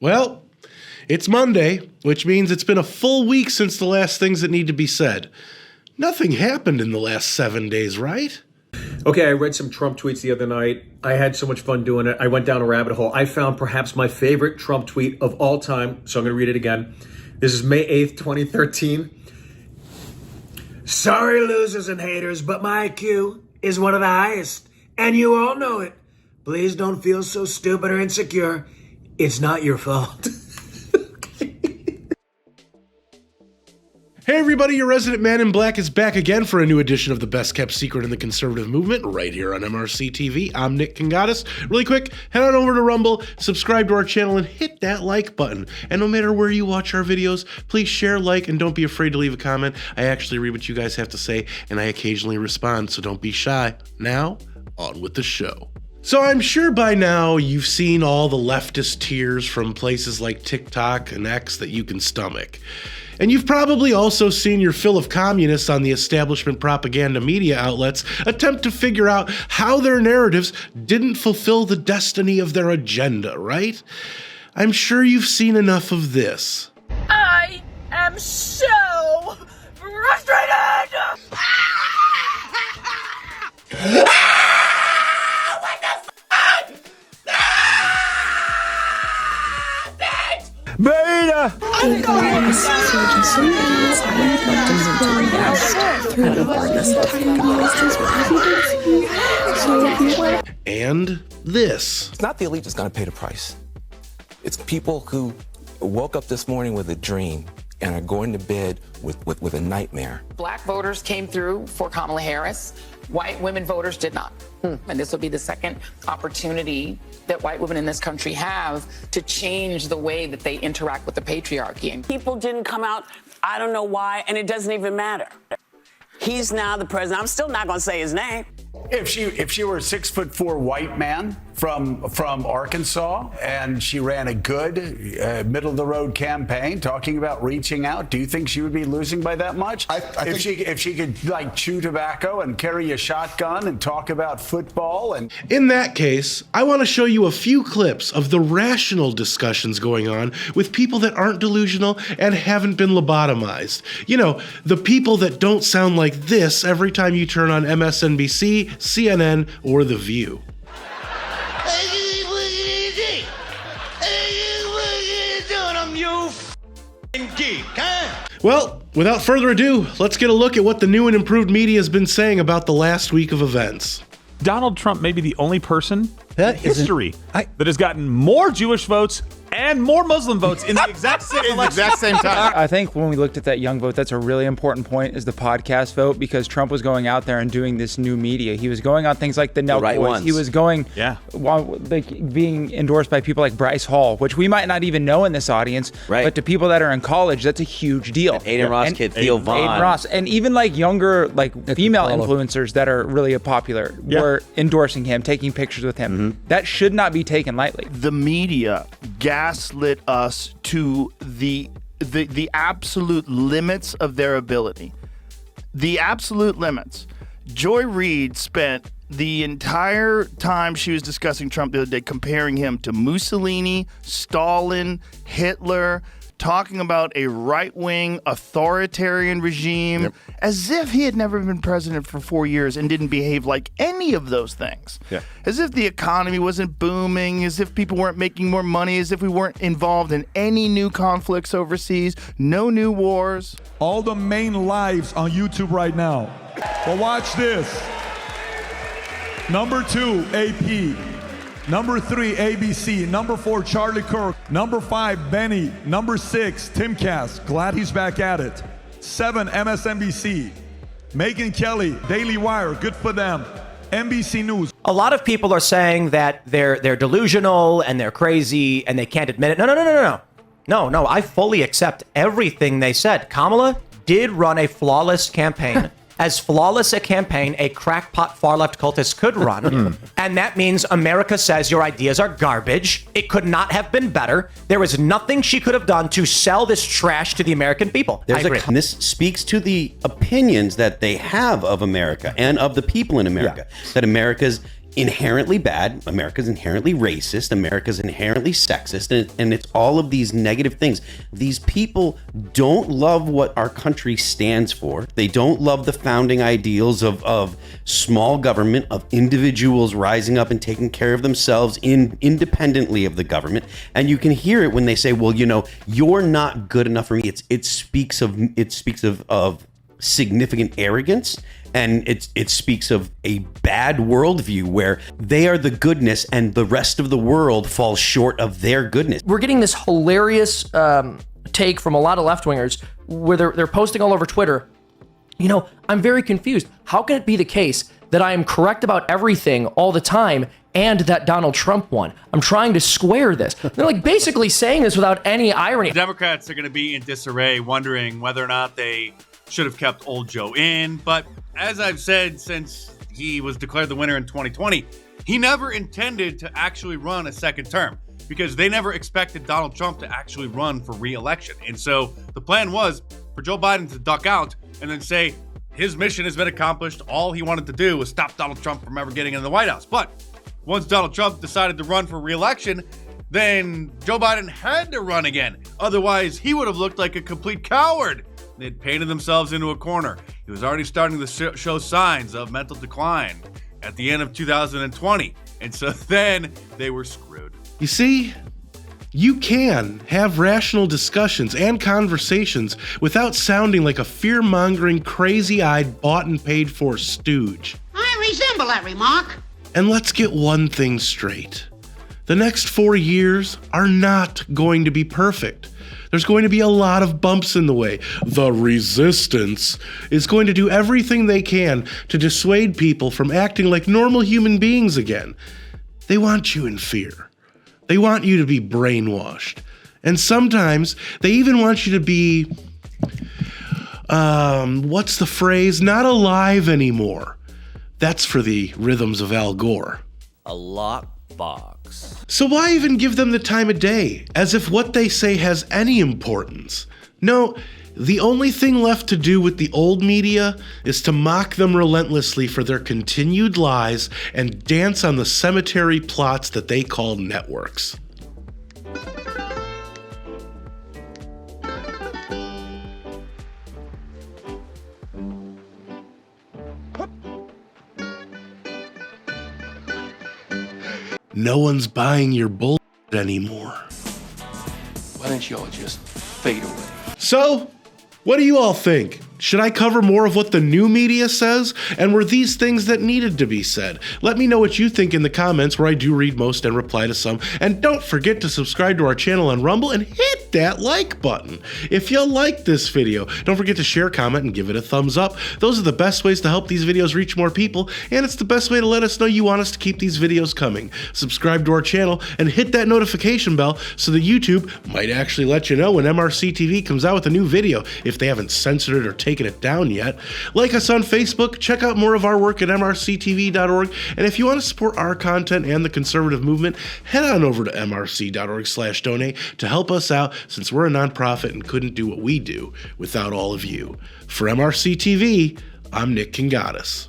Well, it's Monday, which means it's been a full week since the last things that need to be said. Nothing happened in the last 7 days, right? Okay, I read some Trump tweets the other night. I had so much fun doing it. I went down a rabbit hole. I found perhaps my favorite Trump tweet of all time, so I'm going to read it again. This is May 8th, 2013. Sorry, losers and haters, but my IQ is one of the highest, and you all know it. Please don't feel so stupid or insecure. It's not your fault. Hey everybody, your resident man in black is back again for a new edition of the best kept secret in the conservative movement right here on MRC TV. I'm Nick Kangadis. Really quick, head on over to Rumble, subscribe to our channel, and hit that like button. And no matter where you watch our videos, please share, like, and don't be afraid to leave a comment. I actually read what you guys have to say, and I occasionally respond, so don't be shy. Now, on with the show. So I'm sure by now you've seen all the leftist tiers from places like TikTok and X that you can stomach. And you've probably also seen your fill of communists on the establishment propaganda media outlets attempt to figure out how their narratives didn't fulfill the destiny of their agenda, right? I'm sure you've seen enough of this. I am so frustrated! What the fuck? Beta! And this. It's not the elite that's going to pay the price. It's people who woke up this morning with a dream and are going to bed with a nightmare. Black voters came through for Kamala Harris. White women voters did not. And this will be the second opportunity that white women in this country have to change the way that they interact with the patriarchy. People didn't come out, I don't know why, and it doesn't even matter. He's now the president. I'm still not going to say his name. If she were a 6'4" white man from Arkansas and she ran a good middle of the road campaign talking about reaching out, do you think she would be losing by that much? If she could like chew tobacco and carry a shotgun and talk about football and In that case, I want to show you a few clips of the rational discussions going on with people that aren't delusional and haven't been lobotomized. You know, the people that don't sound like this every time you turn on MSNBC, CNN, or The View. Well, without further ado, let's get a look at what the new and improved media has been saying about the last week of events. Donald Trump may be the only person in history that has gotten more Jewish votes and more Muslim votes in the exact same election. I think when we looked at that young vote, that's a really important point, is the podcast vote, because Trump was going out there and doing this new media. He was going on things like the Nelk right Boys. ones. He was going, like being endorsed by people like Bryce Hall, which we might not even know in this audience, but to people that are in college, that's a huge deal. And Aiden Ross kid, Theo Vaughn. Aiden Ross, and even like younger, like female influencers that are really popular were endorsing him, taking pictures with him. That should not be taken lightly. The media gaslit us to the absolute limits of their ability. The absolute limits. Joy Reid spent the entire time she was discussing Trump the other day comparing him to Mussolini, Stalin, Hitler, talking about a right-wing authoritarian regime, as if he had never been president for 4 years and didn't behave like any of those things. As if the economy wasn't booming, as if people weren't making more money, as if we weren't involved in any new conflicts overseas, no new wars. All the main lives on YouTube right now. Well, watch this. Number 2, AP. Number 3, ABC. Number 4, Charlie Kirk. Number 5, Benny. Number 6, Timcast. Glad he's back at it. 7, MSNBC. Megyn Kelly, Daily Wire. Good for them. NBC News. A lot of people are saying that they're delusional and they're crazy and they can't admit it. No. I fully accept everything they said. Kamala did run a flawless campaign. As flawless a campaign a crackpot far-left cultist could run. And that means America says your ideas are garbage. It could not have been better. There was nothing she could have done to sell this trash to the American people. And this speaks to the opinions that they have of America and of the people in America. That America's inherently bad. America's inherently racist. America's inherently sexist. And it's all of these negative things. These people don't love what our country stands for. They don't love the founding ideals of small government, of individuals rising up and taking care of themselves independently of the government. And you can hear it when they say, well, you know, you're not good enough for me. It speaks of significant arrogance. And it speaks of a bad worldview where they are the goodness and the rest of the world falls short of their goodness. We're getting this hilarious take from a lot of left-wingers where they're posting all over Twitter. You know, I'm very confused. How can it be the case that I am correct about everything all the time and that Donald Trump won? I'm trying to square this. They're like basically saying this without any irony. Democrats are going to be in disarray, wondering whether or not they should have kept old Joe in. But as I've said since he was declared the winner in 2020, he never intended to actually run a second term because they never expected Donald Trump to actually run for re-election. And so the plan was for Joe Biden to duck out and then say his mission has been accomplished. All he wanted to do was stop Donald Trump from ever getting in the White House. But once Donald Trump decided to run for re-election, then Joe Biden had to run again. Otherwise, he would have looked like a complete coward. They'd painted themselves into a corner. He was already starting to show signs of mental decline at the end of 2020. And so then they were screwed. You see, you can have rational discussions and conversations without sounding like a fear-mongering, crazy-eyed, bought and paid-for stooge. I resemble that remark. And let's get one thing straight. The next 4 years are not going to be perfect. There's going to be a lot of bumps in the way. The resistance is going to do everything they can to dissuade people from acting like normal human beings again. They want you in fear. They want you to be brainwashed. And sometimes they even want you to be, what's the phrase? Not alive anymore. That's for the rhythms of Al Gore. A lockbox. So why even give them the time of day, as if what they say has any importance? No, the only thing left to do with the old media is to mock them relentlessly for their continued lies and dance on the cemetery plots that they call networks. No one's buying your bullshit anymore. Why don't y'all just fade away? So, what do you all think? Should I cover more of what the new media says? And were these things that needed to be said? Let me know what you think in the comments, where I do read most and reply to some. And don't forget to subscribe to our channel on Rumble and hit that like button. If you like this video, don't forget to share, comment, and give it a thumbs up. Those are the best ways to help these videos reach more people, and it's the best way to let us know you want us to keep these videos coming. Subscribe to our channel and hit that notification bell so that YouTube might actually let you know when MRC-TV comes out with a new video, if they haven't censored it or taken it down yet. Like us on Facebook, check out more of our work at MRCTV.org, and if you want to support our content and the conservative movement, head on over to MRC.org/donate to help us out, since we're a nonprofit and couldn't do what we do without all of you. For MRC TV, I'm Nick Kangadis.